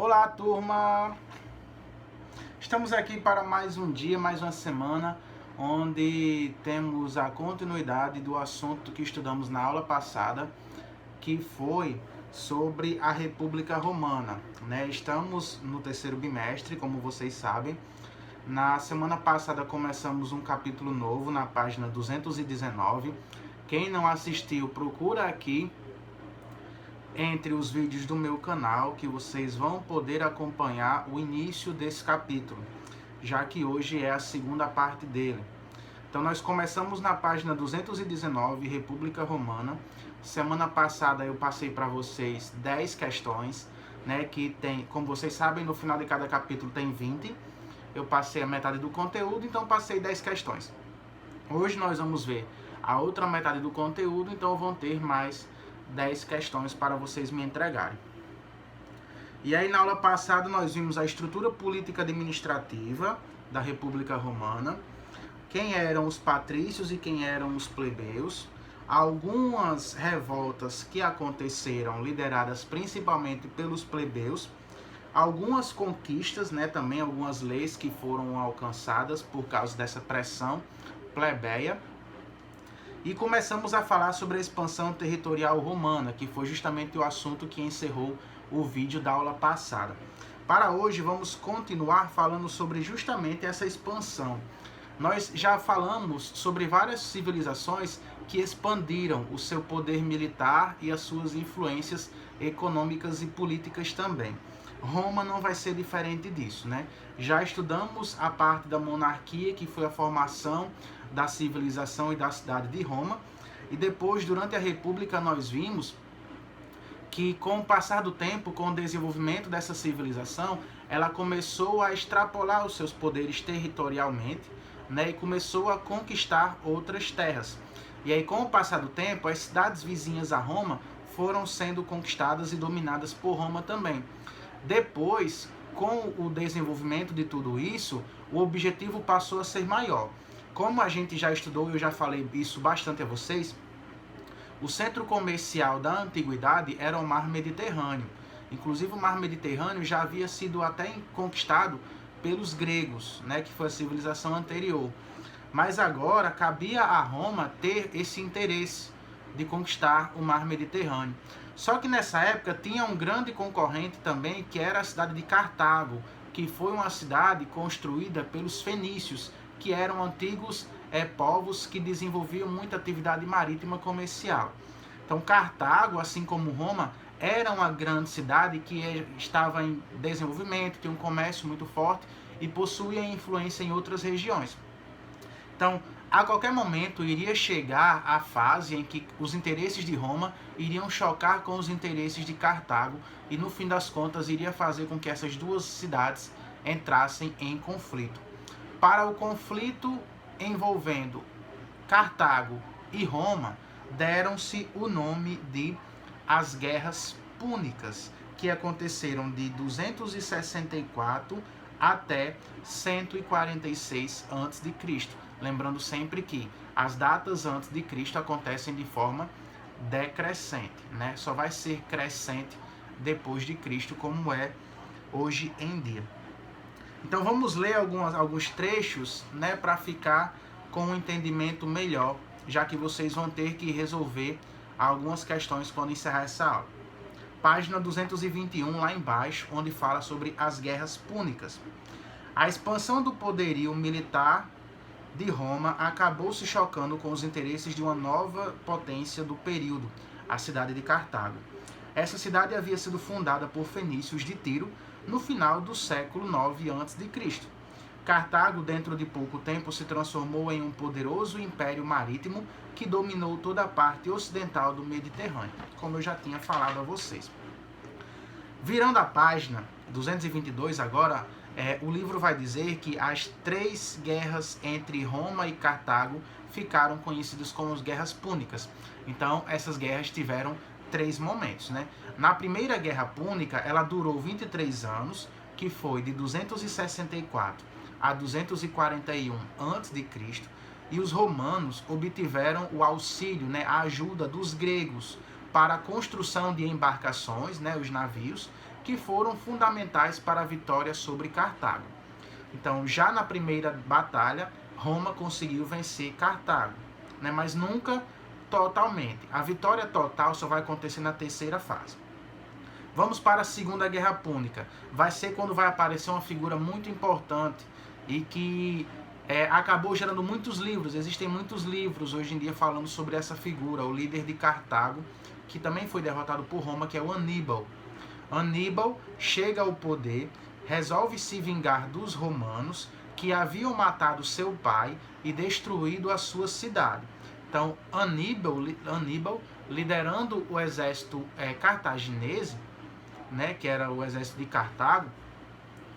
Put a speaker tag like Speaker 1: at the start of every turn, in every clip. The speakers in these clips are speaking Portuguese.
Speaker 1: Olá, turma! Estamos aqui para mais um dia, mais uma semana, onde temos a continuidade do assunto que estudamos na aula passada, que foi sobre a República Romana, né? Estamos no terceiro bimestre, como vocês sabem. Na semana passada começamos um capítulo novo na página 219. Quem não assistiu, procura aqui entre os vídeos do meu canal, que vocês vão poder acompanhar o início desse capítulo, já que hoje é a segunda parte dele. Então nós começamos na página 219, República Romana. Semana passada eu passei para vocês 10 questões, né, que tem, como vocês sabem, no final de cada capítulo tem 20. Eu passei a metade do conteúdo, então passei 10 questões. Hoje nós vamos ver a outra metade do conteúdo, então vão ter mais 10 questões para vocês me entregarem. E aí na aula passada nós vimos a estrutura política administrativa da República Romana, quem eram os patrícios e quem eram os plebeus, algumas revoltas que aconteceram lideradas principalmente pelos plebeus, algumas conquistas, né, também algumas leis que foram alcançadas por causa dessa pressão plebeia. E começamos a falar sobre a expansão territorial romana, que foi justamente o assunto que encerrou o vídeo da aula passada. Para hoje vamos continuar falando sobre justamente essa expansão. Nós já falamos sobre várias civilizações que expandiram o seu poder militar e as suas influências econômicas e políticas também. Roma não vai ser diferente disso, né? Já estudamos a parte da monarquia, que foi a formação da civilização e da cidade de Roma, e depois, durante a República, nós vimos que com o passar do tempo, com o desenvolvimento dessa civilização, ela começou a extrapolar os seus poderes territorialmente, né, e começou a conquistar outras terras. E aí, com o passar do tempo, as cidades vizinhas a Roma foram sendo conquistadas e dominadas por Roma também. Depois, com o desenvolvimento de tudo isso, o objetivo passou a ser maior. Como a gente já estudou, eu já falei isso bastante a vocês, o centro comercial da antiguidade era o Mar Mediterrâneo. Inclusive, o Mar Mediterrâneo já havia sido até conquistado pelos gregos, né, que foi a civilização anterior. Mas agora cabia a Roma ter esse interesse de conquistar o Mar Mediterrâneo. Só que nessa época tinha um grande concorrente também, que era a cidade de Cartago, que foi uma cidade construída pelos fenícios, que eram antigos povos que desenvolviam muita atividade marítima comercial. Então Cartago, assim como Roma, era uma grande cidade que estava em desenvolvimento, tinha um comércio muito forte e possuía influência em outras regiões. Então, a qualquer momento iria chegar a fase em que os interesses de Roma iriam chocar com os interesses de Cartago e, no fim das contas, iria fazer com que essas duas cidades entrassem em conflito. Para o conflito envolvendo Cartago e Roma, deram-se o nome de as Guerras Púnicas, que aconteceram de 264 até 146 a.C. Lembrando sempre que as datas antes de Cristo acontecem de forma decrescente, né? Só vai ser crescente depois de Cristo, como é hoje em dia. Então vamos ler alguns trechos, né, para ficar com um entendimento melhor, já que vocês vão ter que resolver algumas questões quando encerrar essa aula. Página 221, lá embaixo, onde fala sobre as Guerras Púnicas. A expansão do poderio militar de Roma acabou se chocando com os interesses de uma nova potência do período, a cidade de Cartago. Essa cidade havia sido fundada por fenícios de Tiro no final do século IX a.C. Cartago, dentro de pouco tempo, se transformou em um poderoso império marítimo que dominou toda a parte ocidental do Mediterrâneo, como eu já tinha falado a vocês. Virando a página 222 agora, o livro vai dizer que as 3 guerras entre Roma e Cartago ficaram conhecidas como as Guerras Púnicas. Então, essas guerras tiveram 3 momentos, né? Na primeira Guerra Púnica, ela durou 23 anos, que foi de 264 a 241 a.C., e os romanos obtiveram o auxílio, né, a ajuda dos gregos para a construção de embarcações, né, os navios, que foram fundamentais para a vitória sobre Cartago. Então, já na primeira batalha, Roma conseguiu vencer Cartago, né? Mas nunca totalmente. A vitória total só vai acontecer na terceira fase. Vamos para a Segunda Guerra Púnica. Vai ser quando vai aparecer uma figura muito importante e que acabou gerando muitos livros. Existem muitos livros hoje em dia falando sobre essa figura, o líder de Cartago, que também foi derrotado por Roma, que é o Aníbal. Aníbal chega ao poder, resolve se vingar dos romanos que haviam matado seu pai e destruído a sua cidade. Então, Aníbal liderando o exército cartaginese, né, que era o exército de Cartago,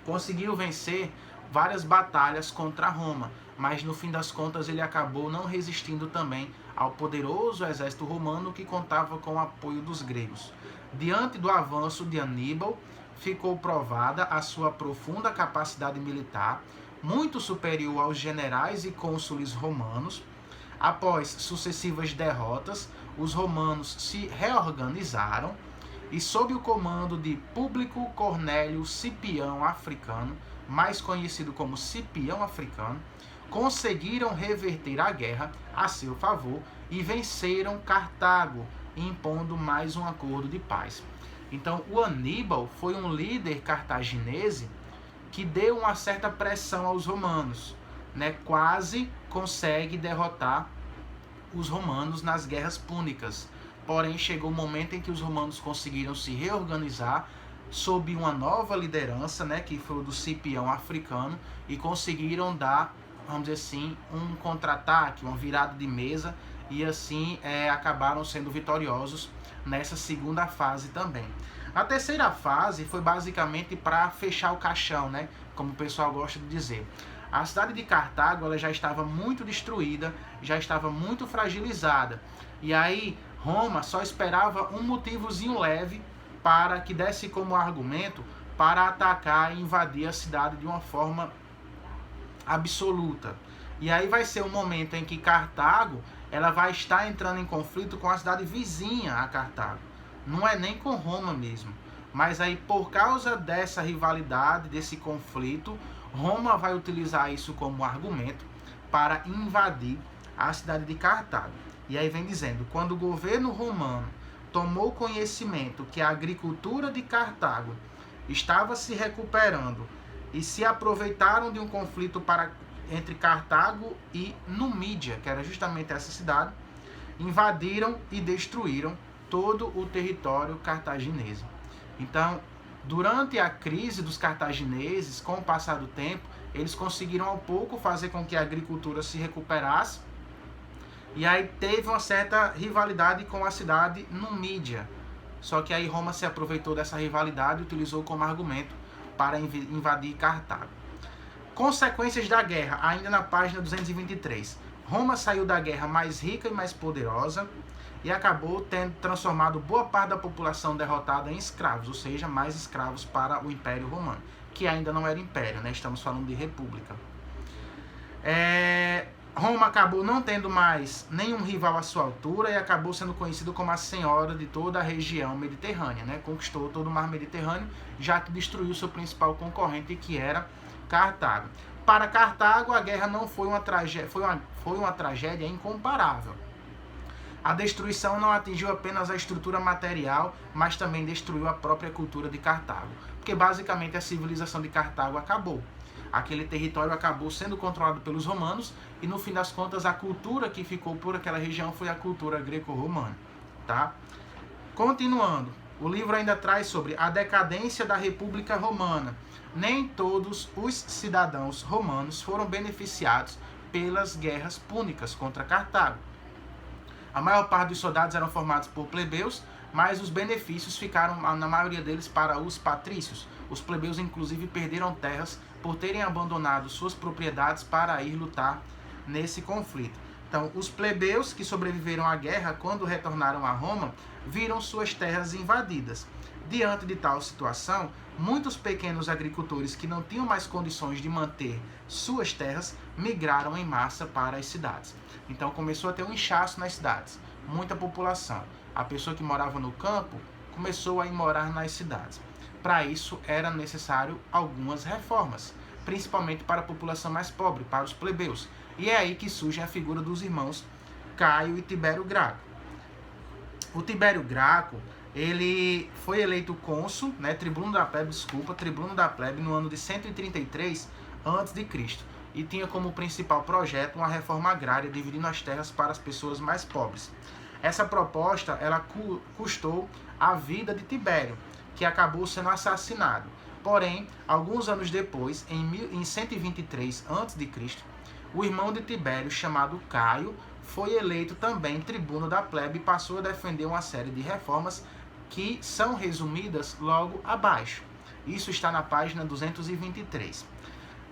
Speaker 1: conseguiu vencer várias batalhas contra Roma, mas no fim das contas ele acabou não resistindo também ao poderoso exército romano que contava com o apoio dos gregos. Diante do avanço de Aníbal, ficou provada a sua profunda capacidade militar, muito superior aos generais e cônsules romanos. Após sucessivas derrotas, os romanos se reorganizaram e, sob o comando de Público Cornélio Cipião Africano, mais conhecido como Cipião Africano, conseguiram reverter a guerra a seu favor e venceram Cartago, impondo mais um acordo de paz. Então, o Aníbal foi um líder cartaginese que deu uma certa pressão aos romanos, né? Quase consegue derrotar os romanos nas guerras púnicas. Porém, chegou o momento em que os romanos conseguiram se reorganizar sob uma nova liderança, né, que foi o do Cipião Africano, e conseguiram dar, vamos dizer assim, um contra-ataque, uma virada de mesa, e assim acabaram sendo vitoriosos nessa segunda fase também. A terceira fase foi basicamente para fechar o caixão, né, como o pessoal gosta de dizer. A cidade de Cartago ela já estava muito destruída, já estava muito fragilizada. E aí Roma só esperava um motivozinho leve para que desse como argumento para atacar e invadir a cidade de uma forma absoluta. E aí vai ser o momento em que Cartago ela vai estar entrando em conflito com a cidade vizinha a Cartago. Não é nem com Roma mesmo. Mas aí, por causa dessa rivalidade, desse conflito, Roma vai utilizar isso como argumento para invadir a cidade de Cartago. E aí vem dizendo, quando o governo romano tomou conhecimento que a agricultura de Cartago estava se recuperando e se aproveitaram de um conflito entre Cartago e Numídia, que era justamente essa cidade, invadiram e destruíram todo o território cartaginese. Então, durante a crise dos cartagineses, com o passar do tempo, eles conseguiram ao pouco fazer com que a agricultura se recuperasse, e aí teve uma certa rivalidade com a cidade Numídia. Só que aí Roma se aproveitou dessa rivalidade e utilizou como argumento para invadir Cartago. Consequências da guerra, ainda na página 223. Roma saiu da guerra mais rica e mais poderosa e acabou tendo transformado boa parte da população derrotada em escravos, ou seja, mais escravos para o Império Romano, que ainda não era império, né? Estamos falando de república. Roma acabou não tendo mais nenhum rival à sua altura e acabou sendo conhecido como a senhora de toda a região mediterrânea, né? Conquistou todo o mar Mediterrâneo, já que destruiu seu principal concorrente, que era Cartago. Para Cartago, a guerra não foi uma tragédia, foi uma tragédia incomparável. A destruição não atingiu apenas a estrutura material, mas também destruiu a própria cultura de Cartago, porque basicamente a civilização de Cartago acabou. Aquele território acabou sendo controlado pelos romanos e, no fim das contas, a cultura que ficou por aquela região foi a cultura greco-romana, tá? Continuando, o livro ainda traz sobre a decadência da República Romana. Nem todos os cidadãos romanos foram beneficiados pelas guerras púnicas contra Cartago. A maior parte dos soldados eram formados por plebeus, mas os benefícios ficaram, na maioria deles, para os patrícios. Os plebeus, inclusive, perderam terras por terem abandonado suas propriedades para ir lutar nesse conflito. Então, os plebeus que sobreviveram à guerra, quando retornaram a Roma, viram suas terras invadidas. Diante de tal situação, muitos pequenos agricultores que não tinham mais condições de manter suas terras migraram em massa para as cidades. Então começou a ter um inchaço nas cidades, muita população. A pessoa que morava no campo começou a ir morar nas cidades. Para isso era necessário algumas reformas, principalmente para a população mais pobre, para os plebeus. E é aí que surge a figura dos irmãos Caio e Tibério Graco. O Tibério Graco, ele foi eleito cônsul, tribuno da plebe no ano de 133 a.C. e tinha como principal projeto uma reforma agrária dividindo as terras para as pessoas mais pobres. Essa proposta ela custou a vida de Tibério, que acabou sendo assassinado. Porém, alguns anos depois, em 123 a.C., o irmão de Tibério, chamado Caio, foi eleito também tribuno da plebe e passou a defender uma série de reformas que são resumidas logo abaixo. Isso está na página 223.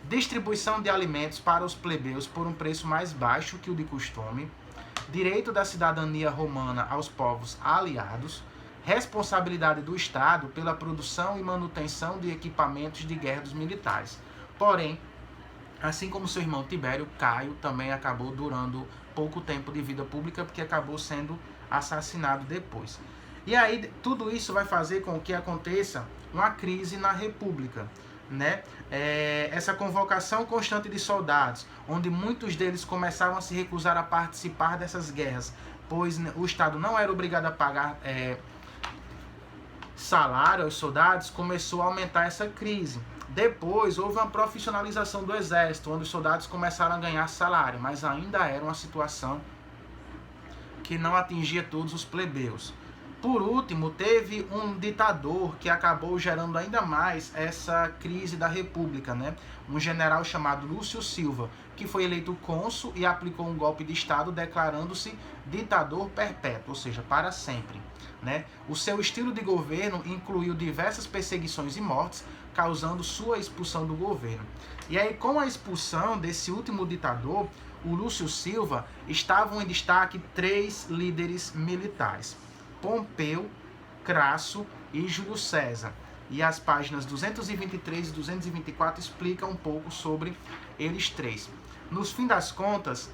Speaker 1: Distribuição de alimentos para os plebeus por um preço mais baixo que o de costume, direito da cidadania romana aos povos aliados, responsabilidade do Estado pela produção e manutenção de equipamentos de guerra dos militares. Porém, assim como seu irmão Tibério, Caio também acabou durando pouco tempo de vida pública, porque acabou sendo assassinado depois. E aí, tudo isso vai fazer com que aconteça uma crise na República. Essa convocação constante de soldados, onde muitos deles começavam a se recusar a participar dessas guerras, pois o Estado não era obrigado a pagar salário aos soldados, começou a aumentar essa crise. Depois houve uma profissionalização do exército, onde os soldados começaram a ganhar salário, mas ainda era uma situação que não atingia todos os plebeus. Por último, teve um ditador que acabou gerando ainda mais essa crise da República, Um general chamado Lúcio Silva, que foi eleito cônsul e aplicou um golpe de Estado declarando-se ditador perpétuo, ou seja, para sempre. O seu estilo de governo incluiu diversas perseguições e mortes, causando sua expulsão do governo. E aí, com a expulsão desse último ditador, o Lúcio Silva, estavam em destaque 3 líderes militares: Pompeu, Crasso e Júlio César. E as páginas 223 e 224 explicam um pouco sobre eles 3. Nos fim das contas,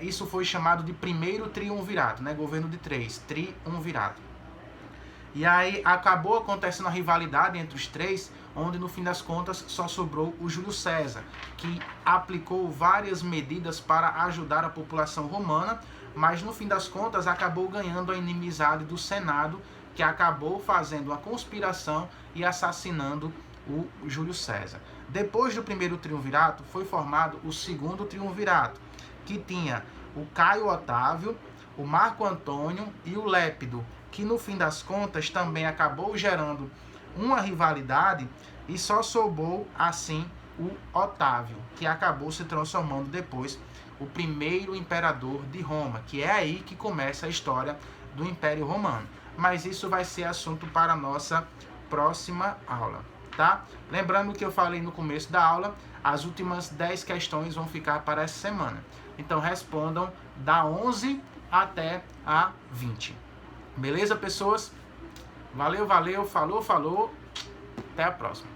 Speaker 1: isso foi chamado de primeiro triunvirato, governo de 3, triunvirato. E aí acabou acontecendo a rivalidade entre os 3, onde no fim das contas só sobrou o Júlio César, que aplicou várias medidas para ajudar a população romana, mas no fim das contas acabou ganhando a inimizade do Senado, que acabou fazendo uma conspiração e assassinando o Júlio César. Depois do primeiro triunvirato, foi formado o segundo triunvirato, que tinha o Caio Otávio, o Marco Antônio e o Lépido, que no fim das contas também acabou gerando uma rivalidade e só sobrou assim o Otávio, que acabou se transformando depois o primeiro imperador de Roma, que é aí que começa a história do Império Romano. Mas isso vai ser assunto para a nossa próxima aula, tá? Lembrando que eu falei no começo da aula, as últimas 10 questões vão ficar para essa semana. Então respondam da 11 até a 20. Beleza, pessoas? Valeu, falou. Até a próxima.